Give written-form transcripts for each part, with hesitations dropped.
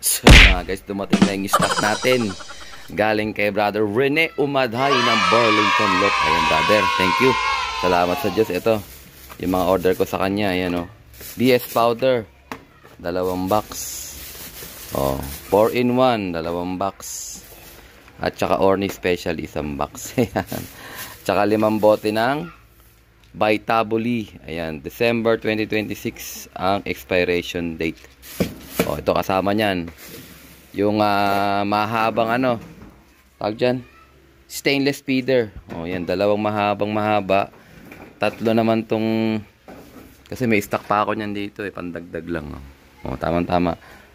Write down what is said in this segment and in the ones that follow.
So mga guys, dumating na yung stock natin. Galing kay brother Rene Umadhay ng Burlington Lot. Ayan brother, thank you. Salamat sa Diyos. Ito, yung mga order ko sa kanya. Ayan o. BS powder, 2 box. Oh, 4-in-1, 2 box. At saka Orny Special, 1 box. Ayan. Tsaka 5 bote ng Vitaboli. Ayan, December 2026 ang expiration date. Oh, ito kasama niyan. Yung mahabang tawag dyan, stainless feeder. Oh, yan, 2 mahaba. 3 naman tong, kasi may stock pa ako niyan dito pandagdag lang. Oh, tama.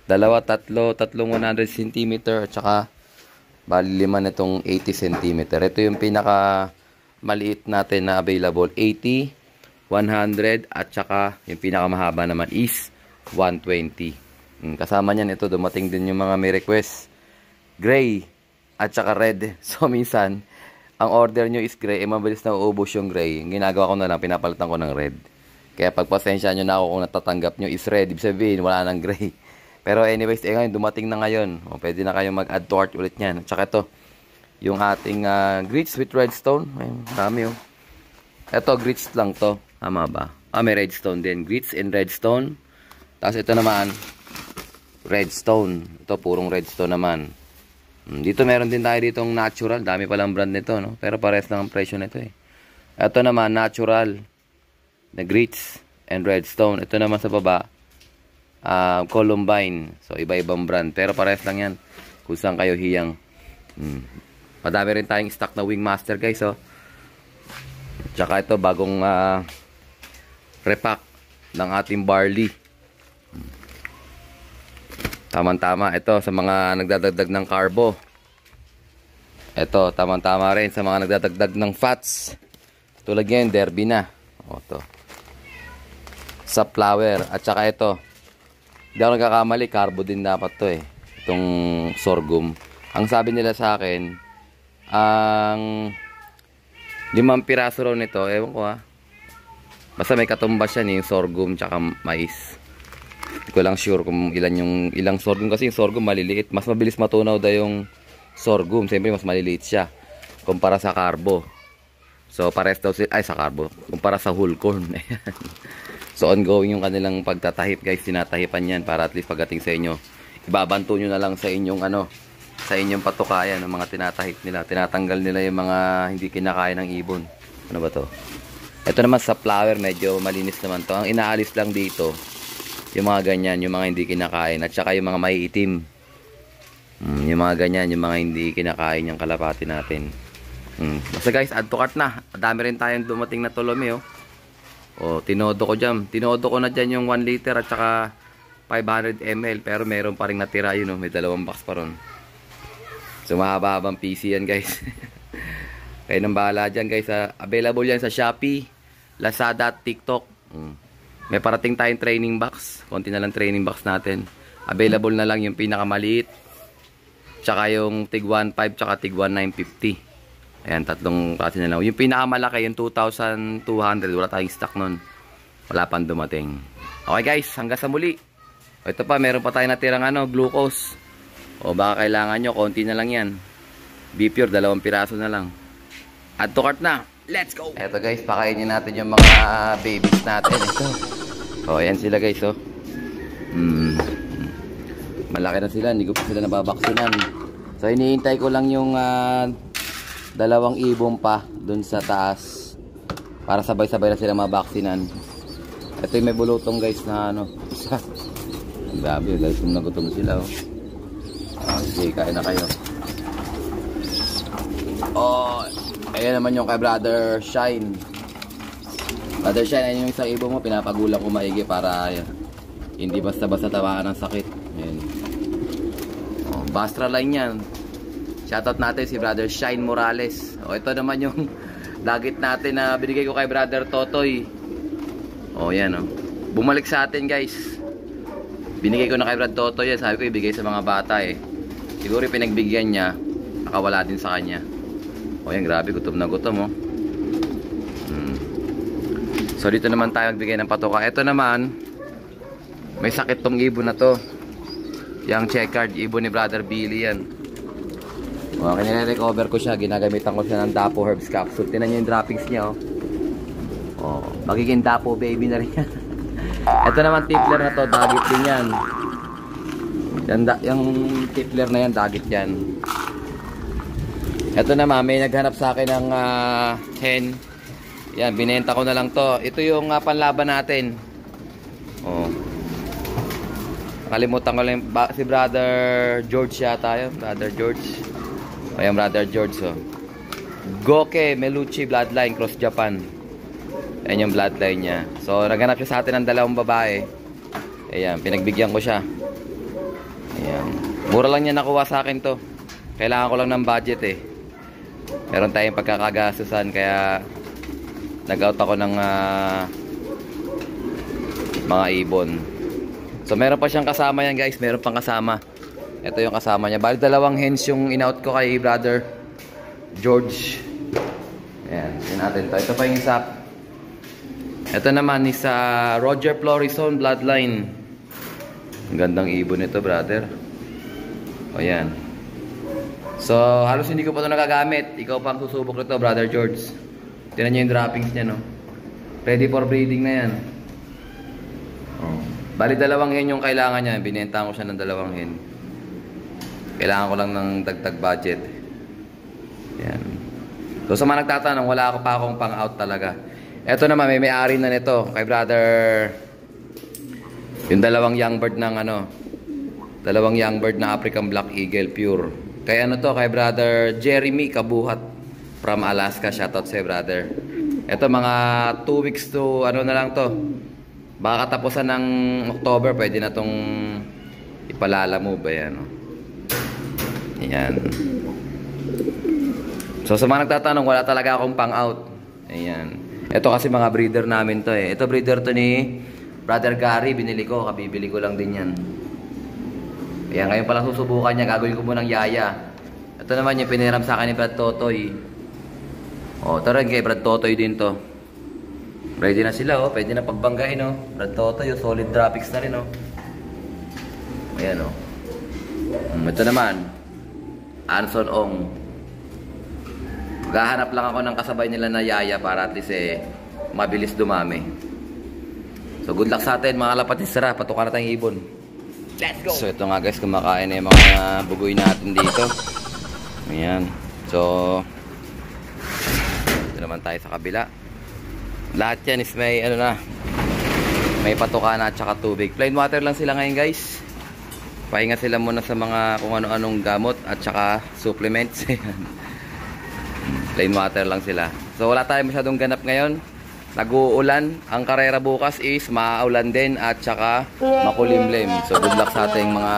2, 3, 100 cm at saka bali 5 nitong 80 cm. Ito yung pinaka maliit natin na available, 80, 100 at saka yung pinaka mahaba naman is 120. Kasama niyan ito, dumating din yung mga may request gray at saka red. So minsan ang order nyo is gray, mabilis na uubos yung gray. Ginagawa ko na lang, pinapalitan ko ng red. Kaya pagpasensya nyo na ako kung natatanggap nyo is red, ibig sabihin wala nang gray. Pero anyways, ngayon dumating na ngayon. Pwede na kayong mag-add to cart ulit nyan. At saka ito, yung ating grits with redstone. Ayun, marami oh. Ito, grits lang to. Tama ba? May redstone din. Grits and redstone. Tapos ito naman, redstone. Ito, purong redstone naman. Dito meron din tayo ditong natural. Dami palang brand nito, no? Pero pares lang ang presyo nito eh. Ito naman, natural na grits and redstone. Ito naman sa baba, Columbine. So, iba-ibang brand. Pero pares lang yan. Kung saan kayo hiyang. Madami rin tayong stock na Wingmaster, guys, oh. Tsaka ito, bagong repack ng ating barley. Tama-tama. Ito, sa mga nagdadagdag ng carbo. Ito, tama-tama rin sa mga nagdadagdag ng fats. Tulad yan, derby na. O, ito. Sa flour. At saka ito, hindi ako nagkakamali, carbo din dapat to eh. Itong sorghum. Ang sabi nila sa akin, ang 5 piraso raw nito, ewan ko basta may katumbas yan yung sorghum tsaka mais. Hindi ko lang sure kung ilang sorghum, kasi yung sorghum maliliit. Mas mabilis matunaw daw yung sorghum. Siyempre mas maliliit siya kumpara sa carbo. So pares daw sila, sa carbo kumpara sa whole corn. So ongoing yung kanilang pagtatahip, guys. Tinatahipan yan para at least pagdating sa inyo, ibabanto nyo na lang sa inyong sa inyong patukayan ng mga tinatahip nila. Tinatanggal nila yung mga hindi kinakain ng ibon. Ano ba to? Ito naman sa flour, medyo malinis naman to. Ang inaalis lang dito yung mga ganyan, yung mga hindi kinakain, at saka yung mga maiitim. Yung mga ganyan, yung mga hindi kinakain yung kalapati natin. Basta guys, add to cart na. Dami rin tayong dumating na tulomi oh. Tinodo ko dyan. Tinodo ko na dyan yung 1 liter at saka 500 ml. Pero meron pa rin natira yun oh. May 2 box pa ron. So mahaba-habang PC yan, guys. Kayo nang bahala dyan, guys. Available yan sa Shopee, Lazada, TikTok. May parating tayong training box. Konti na lang training box natin. Available na lang yung pinakamaliit. Tsaka yung tig 1.5 tsaka tig 1.950. Ayan, 3 klase na lang. Yung pinakamalaki, yung 2,200. Wala tayong stock nun. Wala pang dumating. Okay guys, hanggang sa muli. Ito pa, meron pa tayong natirang glucose. Baka kailangan nyo, konti na lang yan. Be-Pure, 2 piraso na lang. Add to cart na. Let's go! Eto guys, pakainin natin yung mga babies natin. Ito. Ayan sila guys, oh. Malaki na sila, hindi ko pa sila nababaksinan. So, iniintay ko lang yung 2 ibon pa dun sa taas para sabay-sabay na sila mabaksinan. Ito yung may bulutong guys na isa. Grabe guys, kung nagutom sila, oh. Sige, kain na kayo. Ayan naman yung kay Brother Shine. Brother Shine, ayan yung isang ibon mo. Pinapagulang ko maigi para hindi basta-basta tawaan ng sakit. Ayan. Bastra line yan. Shoutout natin si Brother Shine Morales. Ito naman yung dagit natin na binigay ko kay Brother Totoy. Yan oh. Bumalik sa atin guys. Binigay ko na kay Brad Totoy yan. Sabi ko ibigay sa mga bata eh. Siguro pinagbigyan niya, nakawala din sa kanya. Yan, grabe, gutom na gutom oh. So dito naman tayo magbigay ng patoka. Ito naman, may sakit tong ibon na to. Yung checkered ibon ni Brother Billy yan. Okay, nire-recover ko siya. Ginagamitan ko siya ng Dapo Herbs Capsule. Tingnan nyo yung droppings niya, oh. Oh, magiging Dapo baby na rin yan. Ito naman tippler na to, dagit din yan. Yung tippler na yan, dagit yan. Ito naman, may naghanap sa akin ng hen. Yan, binenta ko na lang to. Ito yung panlaban natin. Oh. Kalimutan ko lang si Brother George yata yun. Brother George. Ayan, Brother George, oh. Goke Meluchi Bloodline Cross Japan. Ayan yung bloodline niya. So, naghanap siya sa atin ng dalawang babae. Ayan, pinagbigyan ko siya. Ayan. Mura lang niya nakuha sa akin to. Kailangan ko lang ng budget eh. Meron tayong pagkakagasusan kaya nag-out ako ng mga ibon. So, meron pa siyang kasama yan guys. Meron pang kasama. Ito yung kasama niya. Bali, dalawang hens yung in-out ko kay Brother George. Ayan, yun natin to. Ito pa yung isa. Ito naman is Roger Florison Bloodline. Ang gandang ibon nito, brother. O yan. So, halos hindi ko pa ito nagagamit. Ikaw pa ang susubok nito, Brother George. Tignan nyo yung droppings niya, no? Ready for breeding na yan. Oh. Bali, dalawang hen yung kailangan niya. Binenta ko siya ng dalawang hen. Kailangan ko lang ng dagdag budget. Yan. So, sa mga nagtatanong, wala ako pa akong pang-out talaga. Ito naman, may-ari na nito kay Brother. Yung dalawang young bird ng dalawang young bird na African Black Eagle Pure. Kaya to, kay Brother Jeremy Kabuhat from Alaska. Shoutout sa'yo, brother. Ito, mga 2 weeks to, na lang to. Baka katapusan ng October, pwede na tong ipalala mo ba yan, Ayan. So, sa mga nagtatanong, wala talaga akong pang-out. Ayan. Ito kasi mga breeder namin to eh. Ito breeder to ni Brother Gary. Binili ko. Kabibili ko lang din yan. Ayan. Ngayon palang susubukan niya. Gagawin ko munang yaya. Ito naman yung piniram sa akin ni Brad Totoy. O, ito rin kay Brad Totoy din to. Ready na sila, oh. Pwede na pagbanggain, oh. Brad Totoy, oh. Solid droppings na rin, oh. Ayan, oh. Ito naman. Anson Ong. Gahanap lang ako ng kasabay nila na yaya para at least mabilis dumami. So good luck sa atin mga lapatis. Tara, patukan na tayong ibon. Let's go! So ito nga guys, kumakain na yung mga bugoy natin dito. Ayan. So ito naman tayo sa kabila. Lahat yan is may may patukan at saka tubig. Plain water lang sila ngayon guys. Pahinga sila muna sa mga kung ano-anong gamot at saka supplements. Plain water lang sila. So wala tayong masyadong ganap ngayon. Nag-uulan. Ang karera bukas is maaulan din at saka makulimlim. So good luck sa ating mga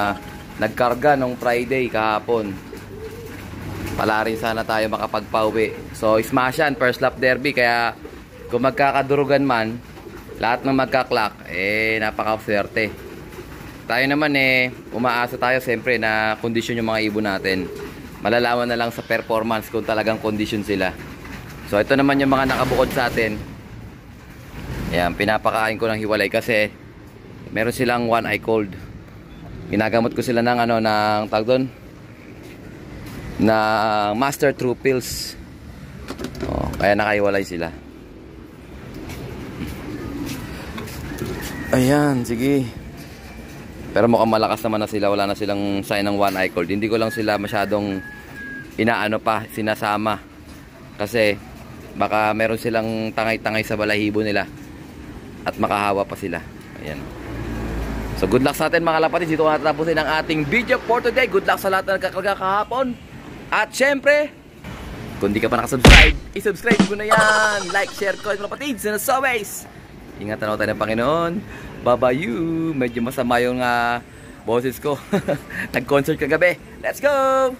nagkarga nung Friday kahapon. Pala rin sana tayo makapagpauwi. So smash yan, first lap derby. Kaya kung magkakadurugan man, lahat ng magkaklak, napakaswerte. Tayo naman umaasa tayo siyempre na kondisyon yung mga ibon natin. Malalaman na lang sa performance kung talagang condition sila. So ito naman yung mga nakabukod sa atin. Ayan, pinapakain ko ng hiwalay kasi meron silang one eye cold. Ginagamot ko sila ng ng tawag doon, na Master True Pills. Kaya nakahiwalay sila. Ayan, sige. Pero mukhang malakas naman na sila. Wala na silang sign ng one eye cold. Hindi ko lang sila masyadong sinasama. Kasi baka meron silang tangay-tangay sa balahibo nila. At makahawa pa sila. Ayan. So good luck sa atin mga lapatis. Dito ko natatapusin ang ating video for today. Good luck sa lahat na nagkakarga kahapon. At syempre, kung di ka pa nakasubscribe, isubscribe mo na yan. Like, share, comment mga lapatids. And as always, ingatan ako tayo ng Panginoon. Babayu. Medyo masama yung boses ko. Nag-concert kagabi. Let's go!